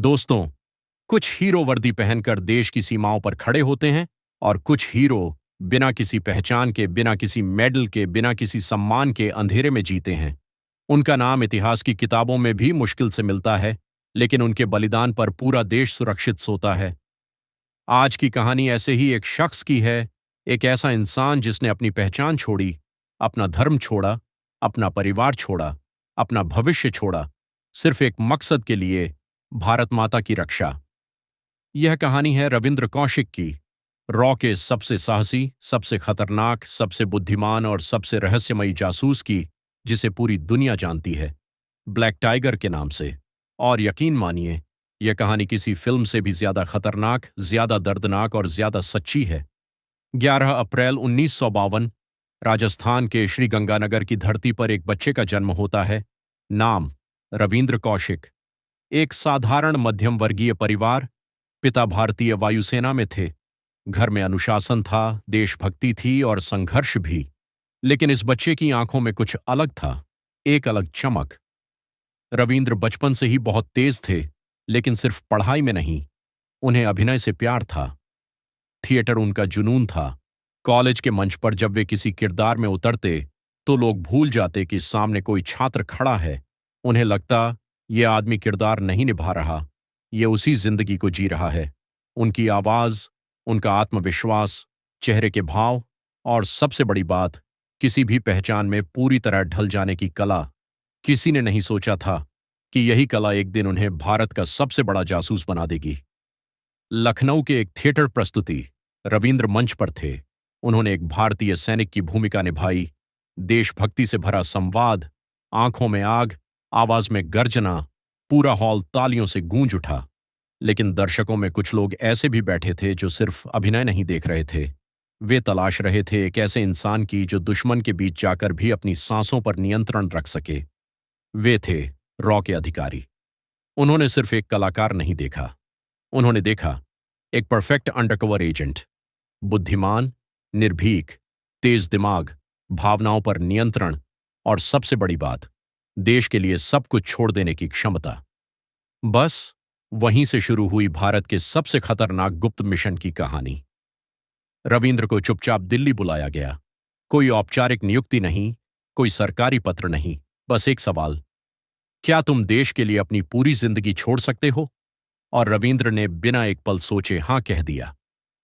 दोस्तों, कुछ हीरो वर्दी पहनकर देश की सीमाओं पर खड़े होते हैं और कुछ हीरो बिना किसी पहचान के, बिना किसी मेडल के, बिना किसी सम्मान के अंधेरे में जीते हैं। उनका नाम इतिहास की किताबों में भी मुश्किल से मिलता है, लेकिन उनके बलिदान पर पूरा देश सुरक्षित सोता है। आज की कहानी ऐसे ही एक शख्स की है, एक ऐसा इंसान जिसने अपनी पहचान छोड़ी, अपना धर्म छोड़ा, अपना परिवार छोड़ा, अपना भविष्य छोड़ा, सिर्फ एक मकसद के लिए, भारत माता की रक्षा। यह कहानी है रविंद्र कौशिक की, रॉ के सबसे साहसी, सबसे खतरनाक, सबसे बुद्धिमान और सबसे रहस्यमयी जासूस की, जिसे पूरी दुनिया जानती है, ब्लैक टाइगर के नाम से। और यकीन मानिए, यह कहानी किसी फिल्म से भी ज्यादा खतरनाक, ज्यादा दर्दनाक और ज्यादा सच्ची है। 11 अप्रैल 1952 राजस्थान के श्रीगंगानगर की धरती पर एक बच्चे का जन्म होता है। नाम रविंद्र कौशिक। एक साधारण मध्यम वर्गीय परिवार। पिता भारतीय वायुसेना में थे। घर में अनुशासन था, देशभक्ति थी और संघर्ष भी। लेकिन इस बच्चे की आंखों में कुछ अलग था, एक अलग चमक। रविंद्र बचपन से ही बहुत तेज थे, लेकिन सिर्फ पढ़ाई में नहीं, उन्हें अभिनय से प्यार था। थिएटर उनका जुनून था। कॉलेज के मंच पर जब वे किसी किरदार में उतरते, तो लोग भूल जाते कि सामने कोई छात्र खड़ा है। उन्हें लगता, ये आदमी किरदार नहीं निभा रहा, ये उसी जिंदगी को जी रहा है। उनकी आवाज, उनका आत्मविश्वास, चेहरे के भाव और सबसे बड़ी बात, किसी भी पहचान में पूरी तरह ढल जाने की कला। किसी ने नहीं सोचा था कि यही कला एक दिन उन्हें भारत का सबसे बड़ा जासूस बना देगी। लखनऊ के एक थिएटर प्रस्तुति, रविंद्र मंच पर थे। उन्होंने एक भारतीय सैनिक की भूमिका निभाई। देशभक्ति से भरा संवाद, आंखों में आग, आवाज में गर्जना, पूरा हॉल तालियों से गूंज उठा। लेकिन दर्शकों में कुछ लोग ऐसे भी बैठे थे जो सिर्फ अभिनय नहीं देख रहे थे। वे तलाश रहे थे एक ऐसे इंसान की जो दुश्मन के बीच जाकर भी अपनी सांसों पर नियंत्रण रख सके। वे थे रॉ के अधिकारी। उन्होंने सिर्फ एक कलाकार नहीं देखा, उन्होंने देखा एक परफेक्ट अंडरकवर एजेंट। बुद्धिमान, निर्भीक, तेज दिमाग, भावनाओं पर नियंत्रण और सबसे बड़ी बात, देश के लिए सब कुछ छोड़ देने की क्षमता। बस वहीं से शुरू हुई भारत के सबसे खतरनाक गुप्त मिशन की कहानी। रविंद्र को चुपचाप दिल्ली बुलाया गया। कोई औपचारिक नियुक्ति नहीं, कोई सरकारी पत्र नहीं, बस एक सवाल, क्या तुम देश के लिए अपनी पूरी जिंदगी छोड़ सकते हो? और रविंद्र ने बिना एक पल सोचे हां कह दिया।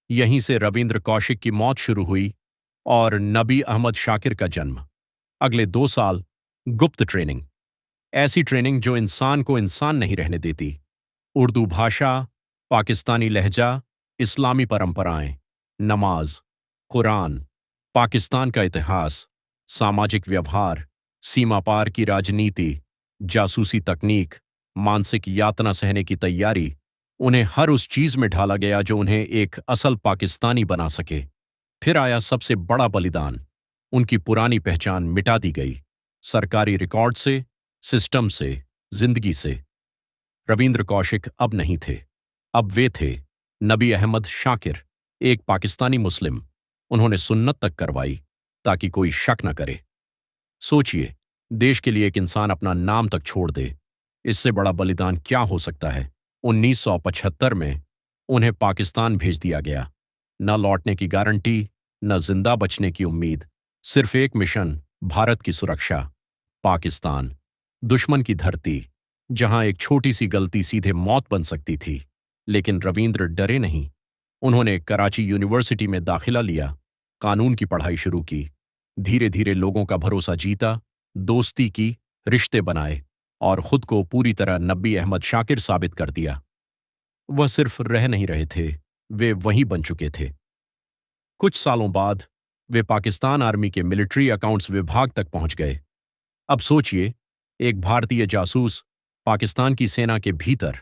यहीं से रविंद्र कौशिक की मौत शुरू हुई और नबी अहमद शाकिर का जन्म। अगले 2 साल गुप्त ट्रेनिंग, ऐसी ट्रेनिंग जो इंसान को इंसान नहीं रहने देती। उर्दू भाषा, पाकिस्तानी लहजा, इस्लामी परंपराएं, नमाज, कुरान, पाकिस्तान का इतिहास, सामाजिक व्यवहार, सीमा पार की राजनीति, जासूसी तकनीक, मानसिक यातना सहने की तैयारी। उन्हें हर उस चीज में ढाला गया जो उन्हें एक असल पाकिस्तानी बना सके। फिर आया सबसे बड़ा बलिदान। उनकी पुरानी पहचान मिटा दी गई, सरकारी रिकॉर्ड से, सिस्टम से, जिंदगी से। रविंद्र कौशिक अब नहीं थे। अब वे थे नबी अहमद शाकिर, एक पाकिस्तानी मुस्लिम। उन्होंने सुन्नत तक करवाई ताकि कोई शक न करे। सोचिए, देश के लिए एक इंसान अपना नाम तक छोड़ दे, इससे बड़ा बलिदान क्या हो सकता है? 1975 में उन्हें पाकिस्तान भेज दिया गया। न लौटने की गारंटी, न जिंदा बचने की उम्मीद, सिर्फ एक मिशन, भारत की सुरक्षा। पाकिस्तान, दुश्मन की धरती, जहां एक छोटी सी गलती सीधे मौत बन सकती थी। लेकिन रविंद्र डरे नहीं। उन्होंने कराची यूनिवर्सिटी में दाखिला लिया, कानून की पढ़ाई शुरू की, धीरे धीरे लोगों का भरोसा जीता, दोस्ती की, रिश्ते बनाए और खुद को पूरी तरह नबी अहमद शाकिर साबित कर दिया। वह सिर्फ रह नहीं रहे थे, वे वही बन चुके थे। कुछ सालों बाद वे पाकिस्तान आर्मी के मिलिट्री अकाउंट्स विभाग तक पहुंच गए। अब सोचिए, एक भारतीय जासूस पाकिस्तान की सेना के भीतर।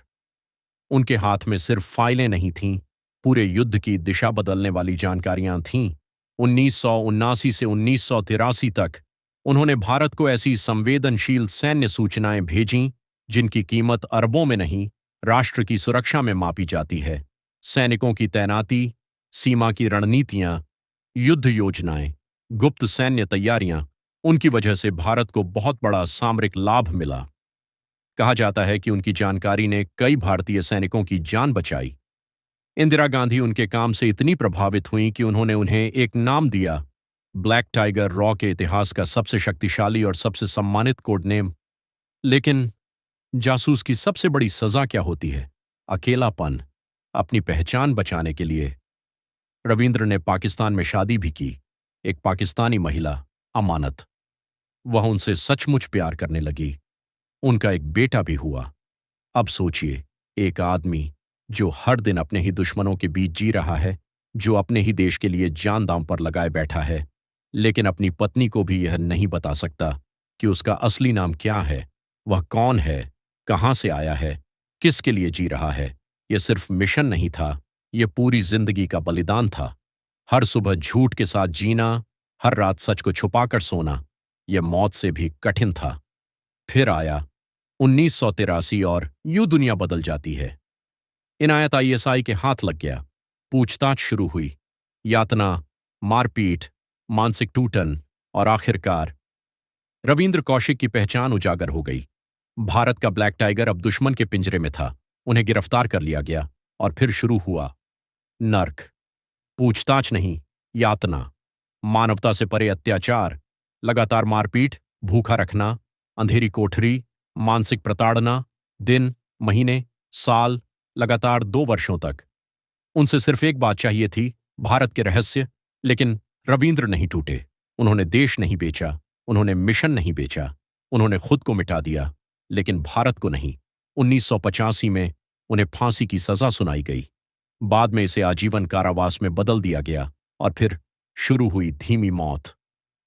उनके हाथ में सिर्फ फाइलें नहीं थीं, पूरे युद्ध की दिशा बदलने वाली जानकारियां थीं। 1979 से 1983 तक उन्होंने भारत को ऐसी संवेदनशील सैन्य सूचनाएं भेजीं जिनकी कीमत अरबों में नहीं, राष्ट्र की सुरक्षा में मापी जाती है। सैनिकों की तैनाती, सीमा की रणनीतियां, युद्ध योजनाएं, गुप्त सैन्य तैयारियां, उनकी वजह से भारत को बहुत बड़ा सामरिक लाभ मिला। कहा जाता है कि उनकी जानकारी ने कई भारतीय सैनिकों की जान बचाई। इंदिरा गांधी उनके काम से इतनी प्रभावित हुईं कि उन्होंने उन्हें एक नाम दिया, ब्लैक टाइगर, रॉ के इतिहास का सबसे शक्तिशाली और सबसे सम्मानित कोड नेम। लेकिन जासूस की सबसे बड़ी सजा क्या होती है? अकेलापन। अपनी पहचान बचाने के लिए रविंद्र ने पाकिस्तान में शादी भी की, एक पाकिस्तानी महिला, अमानत। वह उनसे सचमुच प्यार करने लगी। उनका एक बेटा भी हुआ। अब सोचिए, एक आदमी जो हर दिन अपने ही दुश्मनों के बीच जी रहा है, जो अपने ही देश के लिए जान दांव पर लगाए बैठा है, लेकिन अपनी पत्नी को भी यह नहीं बता सकता कि उसका असली नाम क्या है, वह कौन है, कहां से आया है, किसके लिए जी रहा है। यह सिर्फ मिशन नहीं था, यह पूरी जिंदगी का बलिदान था। हर सुबह झूठ के साथ जीना, हर रात सच को छुपाकर सोना, यह मौत से भी कठिन था। फिर आया 1983 और यूं दुनिया बदल जाती है। इनायत आईएसआई के हाथ लग गया। पूछताछ शुरू हुई। यातना, मारपीट, मानसिक टूटन और आखिरकार रविंद्र कौशिक की पहचान उजागर हो गई। भारत का ब्लैक टाइगर अब दुश्मन के पिंजरे में था। उन्हें गिरफ्तार कर लिया गया और फिर शुरू हुआ नर्क। पूछताछ नहीं, यातना, मानवता से परे अत्याचार, लगातार मारपीट, भूखा रखना, अंधेरी कोठरी, मानसिक प्रताड़ना, दिन, महीने, साल, लगातार 2 वर्षों तक। उनसे सिर्फ एक बात चाहिए थी, भारत के रहस्य। लेकिन रविंद्र नहीं टूटे। उन्होंने देश नहीं बेचा, उन्होंने मिशन नहीं बेचा, उन्होंने खुद को मिटा दिया, लेकिन भारत को नहीं। 1985 में उन्हें फांसी की सजा सुनाई गई। बाद में इसे आजीवन कारावास में बदल दिया गया और फिर शुरू हुई धीमी मौत।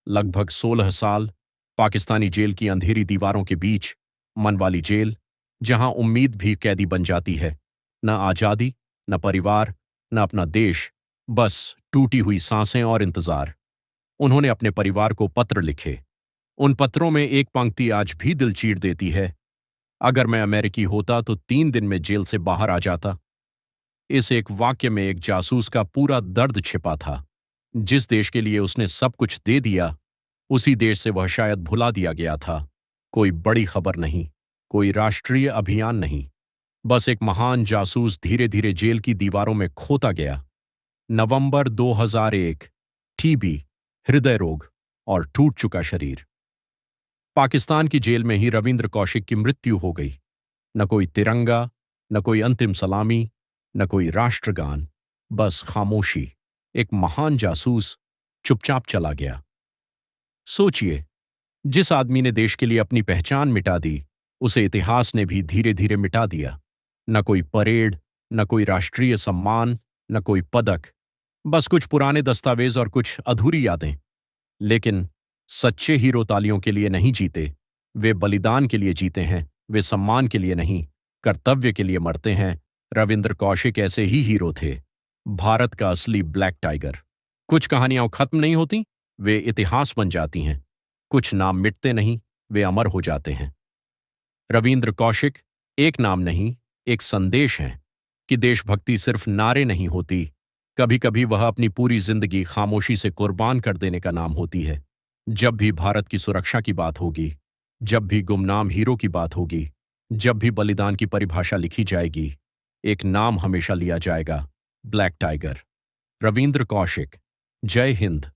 लगभग 16 साल पाकिस्तानी जेल की अंधेरी दीवारों के बीच, मन वाली जेल, जहां उम्मीद भी कैदी बन जाती है। न आजादी, न परिवार, न अपना देश, बस टूटी हुई सांसें और इंतजार। उन्होंने अपने परिवार को पत्र लिखे। उन पत्रों में एक पंक्ति आज भी दिल चीर देती है, अगर मैं अमेरिकी होता तो 3 दिन में जेल से बाहर आ जाता। इस एक वाक्य में एक जासूस का पूरा दर्द छिपा था। जिस देश के लिए उसने सब कुछ दे दिया, उसी देश से वह शायद भुला दिया गया था। कोई बड़ी खबर नहीं, कोई राष्ट्रीय अभियान नहीं, बस एक महान जासूस धीरे धीरे जेल की दीवारों में खोता गया। नवंबर 2001, टीबी, हृदय रोग और टूट चुका शरीर। पाकिस्तान की जेल में ही रविंद्र कौशिक की मृत्यु हो गई। न कोई तिरंगा, न कोई अंतिम सलामी, न कोई राष्ट्रगान, बस खामोशी। एक महान जासूस चुपचाप चला गया। सोचिए, जिस आदमी ने देश के लिए अपनी पहचान मिटा दी, उसे इतिहास ने भी धीरे धीरे मिटा दिया। न कोई परेड, न कोई राष्ट्रीय सम्मान, न कोई पदक, बस कुछ पुराने दस्तावेज और कुछ अधूरी यादें। लेकिन सच्चे हीरो तालियों के लिए नहीं जीते, वे बलिदान के लिए जीते हैं। वे सम्मान के लिए नहीं, कर्तव्य के लिए मरते हैं। रविंद्र कौशिक ऐसे ही हीरो थे, भारत का असली ब्लैक टाइगर। कुछ कहानियां खत्म नहीं होती, वे इतिहास बन जाती हैं। कुछ नाम मिटते नहीं, वे अमर हो जाते हैं। रविंद्र कौशिक एक नाम नहीं, एक संदेश है कि देशभक्ति सिर्फ नारे नहीं होती, कभी कभी वह अपनी पूरी जिंदगी खामोशी से कुर्बान कर देने का नाम होती है। जब भी भारत की सुरक्षा की बात होगी, जब भी गुमनाम हीरो की बात होगी, जब भी बलिदान की परिभाषा लिखी जाएगी, एक नाम हमेशा लिया जाएगा, ब्लैक टाइगर, रविंद्र कौशिक। जय हिंद।